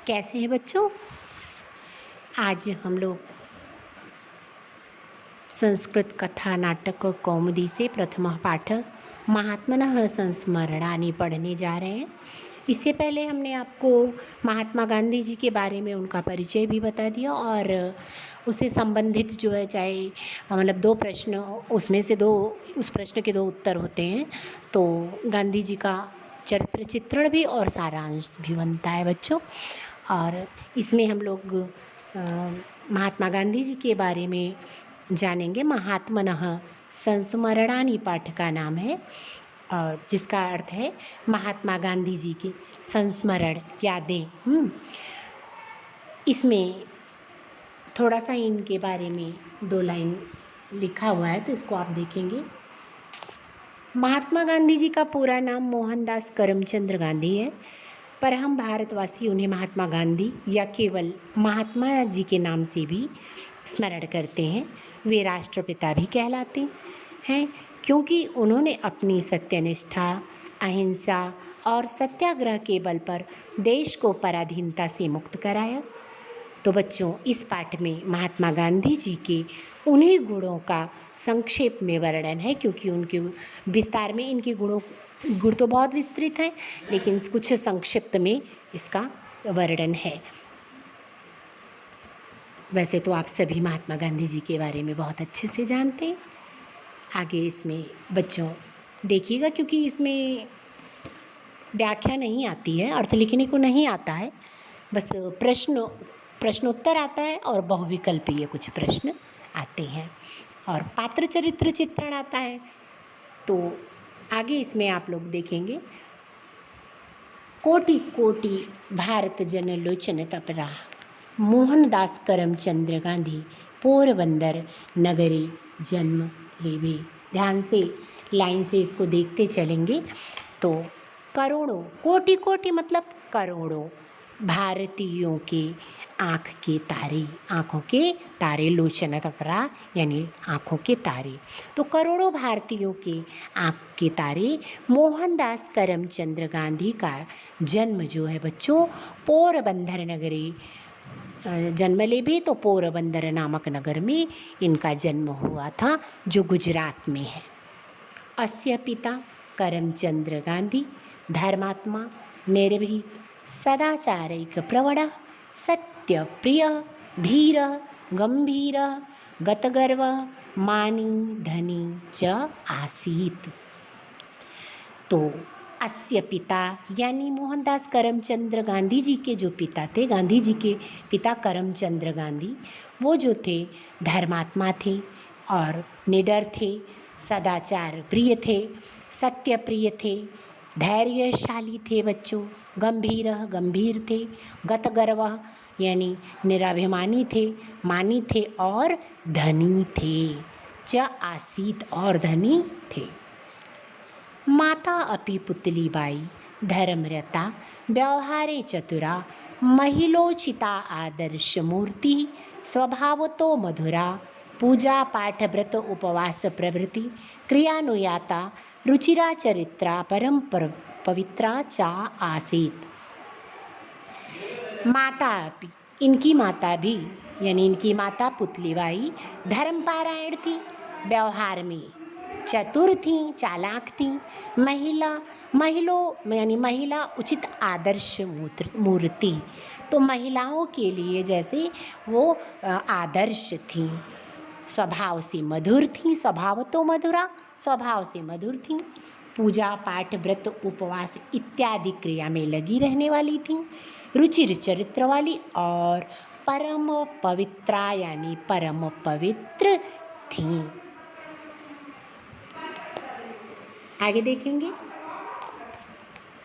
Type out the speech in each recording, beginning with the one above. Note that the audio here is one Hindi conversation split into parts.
कैसे हैं बच्चों? आज हम लोग संस्कृत कथा नाटक कौमुदी से प्रथम पाठ महात्मनः संस्मरणानि पढ़ने जा रहे हैं। इससे पहले हमने आपको महात्मा गांधी जी के बारे में उनका परिचय भी बता दिया और उससे संबंधित जो है चाहे मतलब दो प्रश्न, उसमें से उस प्रश्न के दो उत्तर होते हैं। तो गांधी जी का चरित्र चित्रण भी और सारांश भी बनता है बच्चों। और इसमें हम लोग महात्मा गांधी जी के बारे में जानेंगे। महात्मनः संस्मरणानि पाठ का नाम है और जिसका अर्थ है महात्मा गांधी जी के संस्मरण, यादें। इसमें थोड़ा सा इनके बारे में 2 लाइन लिखा हुआ है, तो इसको आप देखेंगे। महात्मा गांधी जी का पूरा नाम मोहनदास करमचंद गांधी है, पर हम भारतवासी उन्हें महात्मा गांधी या केवल महात्मा जी के नाम से भी स्मरण करते हैं। वे राष्ट्रपिता भी कहलाते हैं क्योंकि उन्होंने अपनी सत्यनिष्ठा, अहिंसा और सत्याग्रह के बल पर देश को पराधीनता से मुक्त कराया। तो बच्चों, इस पाठ में महात्मा गांधी जी के उन्हीं गुणों का संक्षेप में वर्णन है, क्योंकि उनके विस्तार में इनके गुण तो बहुत विस्तृत हैं, लेकिन कुछ संक्षिप्त में इसका वर्णन है। वैसे तो आप सभी महात्मा गांधी जी के बारे में बहुत अच्छे से जानते हैं। आगे इसमें बच्चों देखिएगा, क्योंकि इसमें व्याख्या नहीं आती है, अर्थ लिखने को नहीं आता है, बस प्रश्नोत्तर आता है और बहुविकल्पीय कुछ प्रश्न आते हैं और पात्र चरित्र चित्रण आता है। तो आगे इसमें आप लोग देखेंगे। कोटि कोटि भारत जन लोचन तपरा मोहनदास करमचंद गांधी पोरबंदर नगरी जन्म लेवे। ध्यान से लाइन से इसको देखते चलेंगे। तो करोड़ों, कोटि कोटि मतलब करोड़ों भारतीयों के आँखों के तारे लोचन तपरा यानी आँखों के तारे। तो करोड़ों भारतीयों के आँख के तारे मोहनदास करमचंद गांधी का जन्म जो है बच्चों पोरबंदर नगरी जन्म ले भी, तो पोरबंदर नामक नगर में इनका जन्म हुआ था, जो गुजरात में है। अस्य पिता करमचंद गांधी धर्मात्मा, निर्भीक, सदाचारैक प्रवण, सत्य प्रिय, धीर, गंभीर, गतगर्व, मानी, धनी च आसीत। तो अस्य पिता यानी मोहनदास करमचंद गांधी जी के जो पिता थे, गांधी जी के पिता करमचंद गांधी, वो जो थे धर्मात्मा थे और निडर थे, सदाचार प्रिय थे, सत्य प्रिय थे, धैर्यशाली थे बच्चों, गंभीर थे, गतगर्व यानी निराभिमानी थे, मानी थे और धनी थे, च आसीत और धनी थे। माता अपि पुतली बाई धर्मरता व्यवहारे चतुरा, महिलोचिता आदर्श मूर्ति, स्वभावतो मधुरा, पूजा पाठ व्रत उपवास प्रभृति क्रियानुयाता, रुचिरा चरित्रा परम पवित्रा चा आसीत। माता अपि, इनकी माता भी यानी इनकी माता पुतलीबाई धर्मपारायण थी, व्यवहार में चतुर थी, चालाक थी, महिला उचित आदर्श मूर्ति, तो महिलाओं के लिए जैसे वो आदर्श थी, स्वभाव से मधुर थी, स्वभाव से मधुर थी, पूजा पाठ व्रत उपवास इत्यादि क्रिया में लगी रहने वाली थी, रुचिर चरित्र वाली और परम पवित्रा यानी परम पवित्र थी। आगे देखेंगे।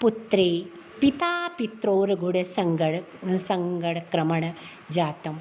पुत्रे पिता पित्रोर गुण संगण क्रमण जातम।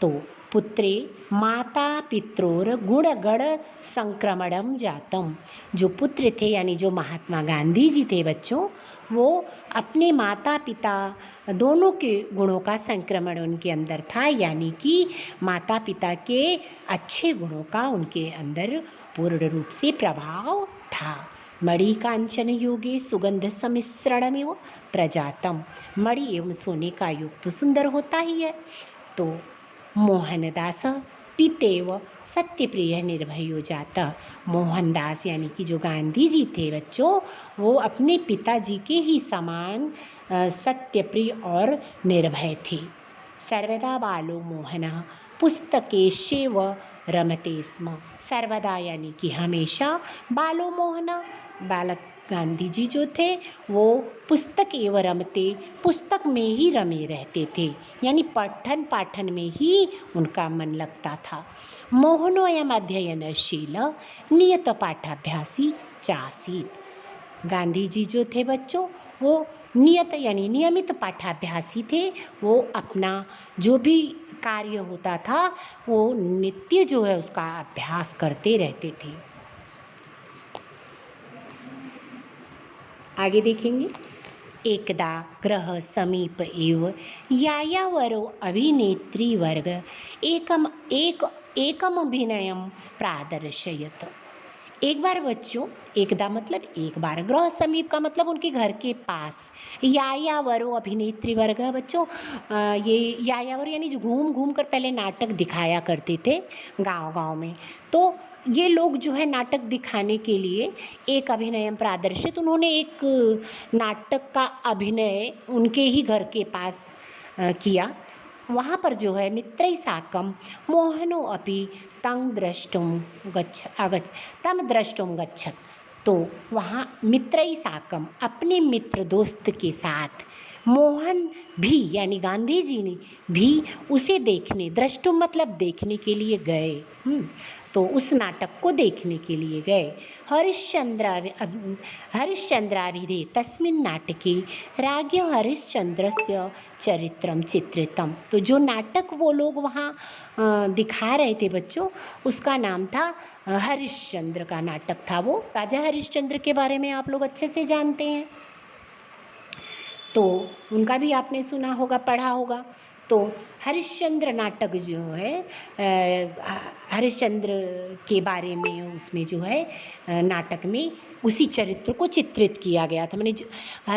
तो पुत्रे माता पित्रोर गुण गण संक्रमणम जातम, जो पुत्र थे यानी जो महात्मा गांधी जी थे बच्चों, वो अपने माता पिता दोनों के गुणों का संक्रमण उनके अंदर था, यानी कि माता पिता के अच्छे गुणों का उनके अंदर पूर्ण रूप से प्रभाव था। मणि कांचन योगे सुगंध सम्मिश्रणमिव प्रजातम। मणि एवं सोने का योग तो सुंदर होता ही है। तो मोहनदास पितेव सत्यप्रिय निर्भयो जाता। मोहनदास यानी कि जो गांधी जी थे बच्चों, वो अपने पिताजी के ही समान सत्यप्रिय और निर्भय थे। सर्वदा बालो मोहनः पुस्तकेष्वेव रमते स्म। सर्वदा यानी कि हमेशा, बालो मोहनः बालक गांधी जी जो थे वो पुस्तक एवं रमते, पुस्तक में ही रमे रहते थे, यानी पठन पाठन में ही उनका मन लगता था। मोहनोऽयम् अध्ययनशील नियत पाठाभ्यासी चासीत। गांधी जी जो थे बच्चों, वो नियत यानी नियमित पाठाभ्यासी थे। वो अपना जो भी कार्य होता था वो नित्य जो है उसका अभ्यास करते रहते थे। आगे देखेंगे। एकदा ग्रह समीप एव यायावरो अभिनेत्री वर्ग एकम अभिनयम प्रादर्शयत। एक बार बच्चों, एकदा मतलब एक बार, ग्रह समीप का मतलब उनके घर के पास, यायावरो अभिनेत्री वर्ग बच्चों, ये यायावर यानी जो घूम घूम कर पहले नाटक दिखाया करते थे गांव गांव में। तो ये लोग जो है नाटक दिखाने के लिए एक अभिनय प्रदर्शित, उन्होंने एक नाटक का अभिनय उनके ही घर के पास किया। वहाँ पर जो है मित्रैः साकं मोहनो अपि तं द्रष्टुं गच्छत्। तो वहाँ मित्रैः साकं अपने मित्र दोस्त के साथ मोहन भी यानी गांधी जी ने भी उसे देखने, द्रष्टुम मतलब देखने के लिए गए। तो उस नाटक को देखने के लिए गए। हरिश्चंद्राभिधे तस्मिन् नाटके राज्ञ हरिश्चंद्रस्य चरित्रम चित्रितम। तो जो नाटक वो लोग वहाँ दिखा रहे थे बच्चों, उसका नाम था हरिश्चंद्र का नाटक था वो। राजा हरिश्चंद्र के बारे में आप लोग अच्छे से जानते हैं, तो उनका भी आपने सुना होगा, पढ़ा होगा। तो हरिश्चंद्र नाटक जो है, हरिश्चंद्र के बारे में उसमें जो है नाटक में उसी चरित्र को चित्रित किया गया था। मैंने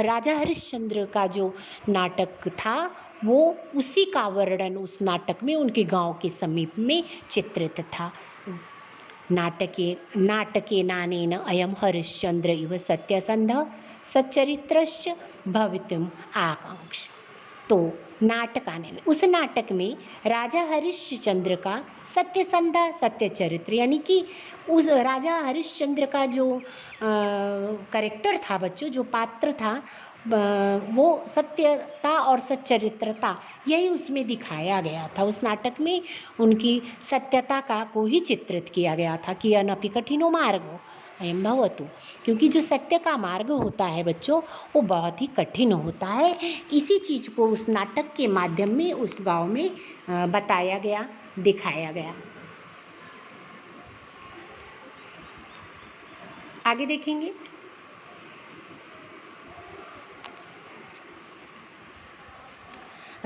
राजा हरिश्चंद्र का जो नाटक था वो उसी का वर्णन उस नाटक में उनके गांव के समीप में चित्रित था। नाटके नानेन अयम हरिश्चंद्र इव सत्यसंधः सच्चरित्रश्च भवितुम् आकांक्ष। तो नाटकाने, उस नाटक में राजा हरिश्चंद्र का सत्यसंधा सत्य चरित्र यानी कि उस राजा हरिश्चंद्र का जो कैरेक्टर था बच्चों, जो पात्र था, वो सत्यता और सच्चरित्रता यही उसमें दिखाया गया था। उस नाटक में उनकी सत्यता का को ही चित्रित किया गया था कि अनपि कठिनो मार्गो अयं भवतु, क्योंकि जो सत्य का मार्ग होता है बच्चों वो बहुत ही कठिन होता है। इसी चीज़ को उस नाटक के माध्यम में उस गांव में बताया गया, दिखाया गया। आगे देखेंगे।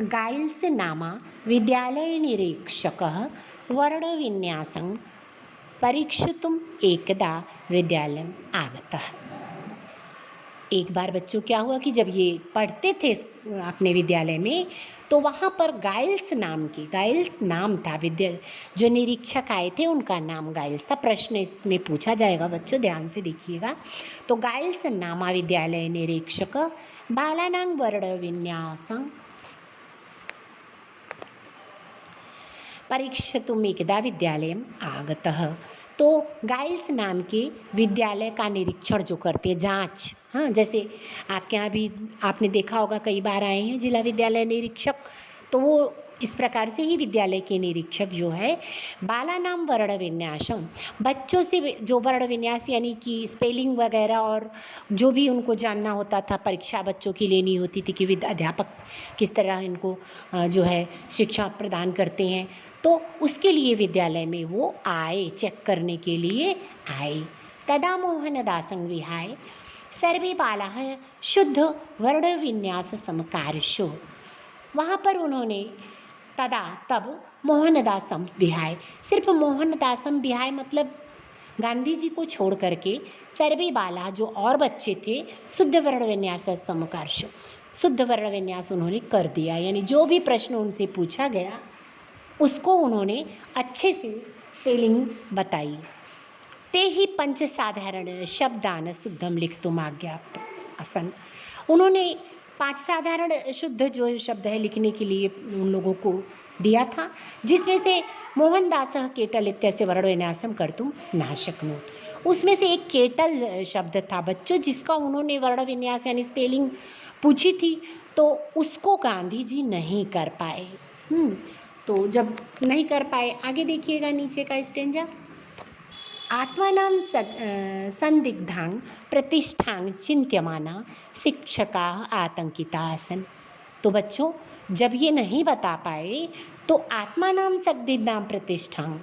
गाइल्स नामा विद्यालय निरीक्षकः वर्णविन्यासं परीक्षितुम् एकदा विद्यालयम् आगतः। एक बार बच्चों क्या हुआ कि जब ये पढ़ते थे अपने विद्यालय में, तो वहाँ पर गाइल्स नाम था जो निरीक्षक आए थे उनका नाम गाइल्स था। प्रश्न इसमें पूछा जाएगा बच्चों, ध्यान से देखिएगा। तो गाइल्स नामा विद्यालय निरीक्षक बालानां वर्णविन्यासं परीक्षितुम् एकदा विद्यालयम् आगतः। तो गाइल्स नाम के विद्यालय का निरीक्षण जो करते हैं, जांच, हाँ, जैसे आपके यहाँ भी आपने देखा होगा कई बार आए हैं जिला विद्यालय निरीक्षक, तो वो इस प्रकार से ही विद्यालय के निरीक्षक जो है बालानां वर्ण विन्यासम, बच्चों से जो वर्ण विन्यास यानी कि स्पेलिंग वगैरह और जो भी उनको जानना होता था, परीक्षा बच्चों की लेनी होती थी कि अध्यापक किस तरह इनको जो है शिक्षा प्रदान करते हैं, तो उसके लिए विद्यालय में वो आए, चेक करने के लिए आए। तदा मोहनदासं विहाय सर्वे बालाः शुद्ध वर्ण विन्यास समकार्षु। वहाँ पर उन्होंने तब मोहनदासम विहाय, सिर्फ मोहनदासम विहाय मतलब गांधी जी को छोड़ करके सर्वे बाला जो और बच्चे थे शुद्ध वर्ण विन्यास समकार्ष, शुद्ध वर्ण विन्यास उन्होंने कर दिया। यानी जो भी प्रश्न उनसे पूछा गया उसको उन्होंने अच्छे से स्पेलिंग बताई। ते ही पंच साधारण शब्दान शुद्धम लिखितुम आज्ञाप्त आसन, उन्होंने 5 साधारण शुद्ध जो शब्द है लिखने के लिए उन लोगों को दिया था, जिसमें से मोहनदास केटल इत्यस्य वर्ण विन्यासम कर्तुम न शक्नोत। उसमें से एक केटल शब्द था बच्चों, जिसका उन्होंने वर्ण विन्यास यानी स्पेलिंग पूछी थी, तो उसको गांधी जी नहीं कर पाए। तो जब नहीं कर पाए, आगे देखिएगा नीचे का स्टेंजा, आत्मानां संदिग्धां प्रतिष्ठां चिंत्यमाना शिक्षका आतंकिता आसन। तो बच्चों जब ये नहीं बता पाए तो आत्मानां संदिग्धां प्रतिष्ठां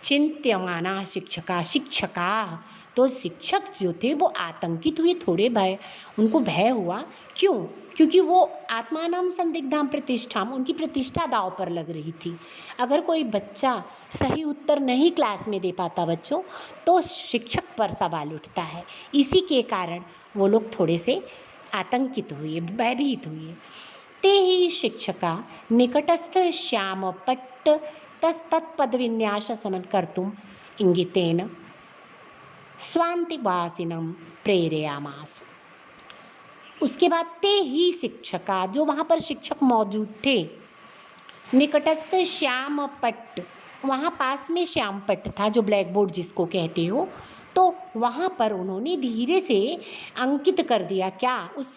चिंत्यमाना शिक्षका, तो शिक्षक जो थे वो आतंकित हुए, थोड़े भय, उनको भय हुआ। क्यों? क्योंकि वो आत्मानां संदिग्धां प्रतिष्ठाम, उनकी प्रतिष्ठा दांव पर लग रही थी। अगर कोई बच्चा सही उत्तर नहीं क्लास में दे पाता बच्चों, तो शिक्षक पर सवाल उठता है। इसी के कारण वो लोग थोड़े से आतंकित हुए, भयभीत हुए। ते ही शिक्षका निकटस्थ श्याम पट्ट तत्पद विन्यास समन कर्तुम इंगितेन स्वांतिवासिनम प्रेरयामासु। उसके बाद ते ही शिक्षका, जो वहाँ पर शिक्षक मौजूद थे, निकटस्थ श्याम पट्ट, वहाँ पास में श्याम पट्ट था जो ब्लैक बोर्ड जिसको कहते हो, तो वहाँ पर उन्होंने धीरे से अंकित कर दिया क्या, उस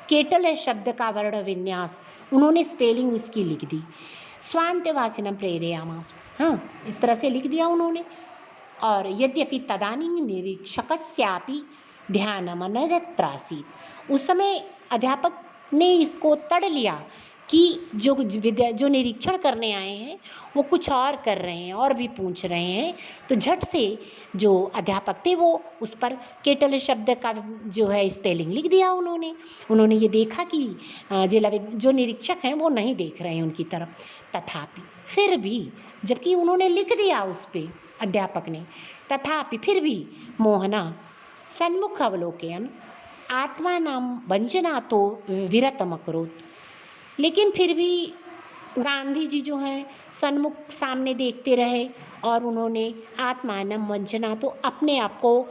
केटल शब्द का वर्ण विन्यास, उन्होंने स्पेलिंग उसकी लिख दी। स्वांत्यवासिनम प्रेरयामासु, हाँ इस तरह से लिख दिया उन्होंने। और यद्यपि तदानीं निरीक्षकस्यापि ध्यानमनरत्रासीत्, उस समय अध्यापक ने इसको तड़ लिया कि जो निरीक्षण करने आए हैं वो कुछ और कर रहे हैं और भी पूछ रहे हैं। तो झट से जो अध्यापक थे वो उस पर केटल शब्द का जो है स्पेलिंग लिख दिया उन्होंने ये देखा कि जो निरीक्षक हैं वो नहीं देख रहे हैं उनकी तरफ। तथापि फिर भी, जबकि उन्होंने लिख दिया उस पर अध्यापक ने, तथापि फिर भी मोहना सन्मुख अवलोकन आत्मानां वंचना तो विरतम अकरोत्, लेकिन फिर भी गांधी जी जो हैं सन्मुख सामने देखते रहे और उन्होंने आत्मानम वंचना, तो अपने आप को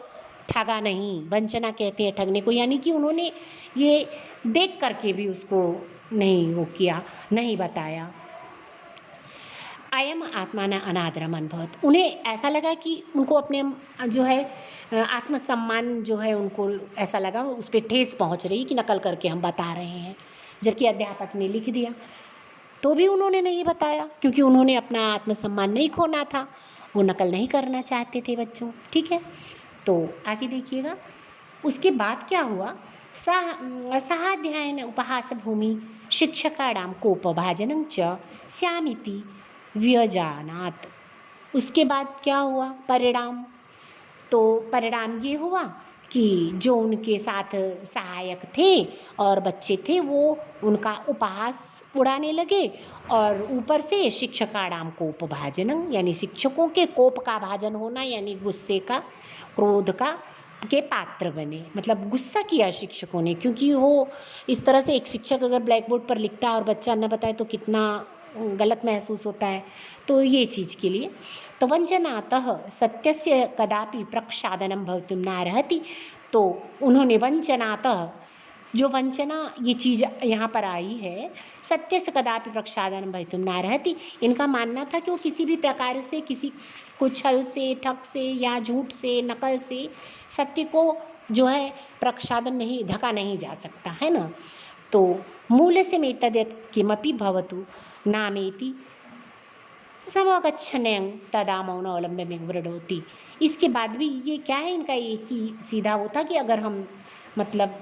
ठगा नहीं, वंचना कहते हैं ठगने को, यानी कि उन्होंने ये देख करके भी उसको नहीं वो किया, नहीं बताया। अयम आत्माना अनादरम अनुभवत, उन्हें ऐसा लगा कि उनको अपने जो है आत्मसम्मान जो है उनको ऐसा लगा उस पर ठेस पहुंच रही कि नकल करके हम बता रहे हैं, जबकि अध्यापक ने लिख दिया तो भी उन्होंने नहीं बताया, क्योंकि उन्होंने अपना आत्मसम्मान नहीं खोना था, वो नकल नहीं करना चाहते थे बच्चों। ठीक है, तो आगे देखिएगा। उसके बाद क्या हुआ, सहाध्यायन उपहास भूमि शिक्षकाणां कोपभाजनं च स्यामिति व्यजानात्। उसके बाद क्या हुआ परिणाम, तो परिणाम ये हुआ कि जो उनके साथ सहायक थे और बच्चे थे वो उनका उपहास उड़ाने लगे, और ऊपर से शिक्षकाणाम कोपभाजनं, यानी शिक्षकों के कोप का भाजन होना, यानी गुस्से का, क्रोध का के पात्र बने, मतलब गुस्सा किया शिक्षकों ने, क्योंकि वो इस तरह से एक शिक्षक अगर ब्लैक बोर्ड पर लिखता है और बच्चा न बताए तो कितना गलत महसूस होता है। तो ये चीज़ के लिए तो वंचनातः सत्यस्य कदापि प्रक्षादनं भवितुं नार्हति, तो उन्होंने वंचनातः, जो वंचना ये चीज़ यहाँ पर आई है, सत्य से कदापि प्रक्षादनं भवितुं नार्हति, इनका मानना था कि वो किसी भी प्रकार से, किसी को छल से, ठग से या झूठ से, नकल से सत्य को जो है प्रक्षादन नहीं, ढका नहीं जा सकता है ना। तो मूल से मेतद्यत् किमपि भवतु नामेति समगच्छन्यं तदा मौन अवलंब्य वृणोति। इसके बाद भी ये क्या है, इनका एक ही सीधा होता कि अगर हम मतलब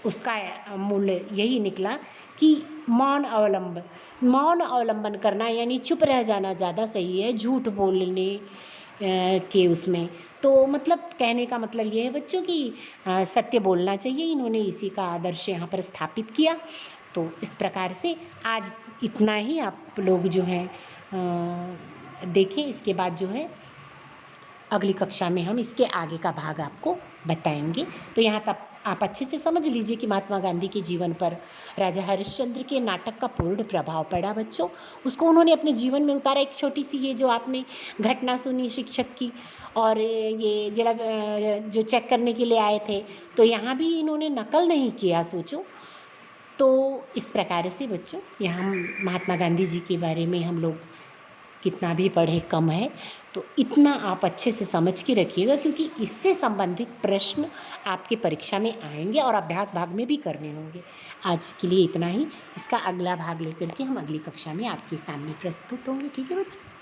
उसका मूल्य यही निकला कि मौन अवलंबन करना, यानी चुप रह जाना ज़्यादा सही है झूठ बोलने के उसमें। तो मतलब कहने का मतलब ये है बच्चों कि सत्य बोलना चाहिए, इन्होंने इसी का आदर्श यहाँ पर स्थापित किया। तो इस प्रकार से आज इतना ही आप लोग जो हैं देखें। इसके बाद जो है अगली कक्षा में हम इसके आगे का भाग आपको बताएंगे। तो यहाँ तक आप अच्छे से समझ लीजिए कि महात्मा गांधी के जीवन पर राजा हरिश्चंद्र के नाटक का पूर्ण प्रभाव पड़ा बच्चों। उसको उन्होंने अपने जीवन में उतारा। एक छोटी सी ये जो आपने घटना सुनी शिक्षक की, और ये जरा जो चेक करने के लिए आए थे, तो यहाँ भी इन्होंने नकल नहीं किया, सोचो। तो इस प्रकार से बच्चों यहाँ महात्मा गांधी जी के बारे में हम लोग कितना भी पढ़े कम है। तो इतना आप अच्छे से समझ के रखिएगा, क्योंकि इससे संबंधित प्रश्न आपके परीक्षा में आएंगे और अभ्यास भाग में भी करने होंगे। आज के लिए इतना ही। इसका अगला भाग लेकर के हम अगली कक्षा में आपके सामने प्रस्तुत होंगे। ठीक है बच्चों।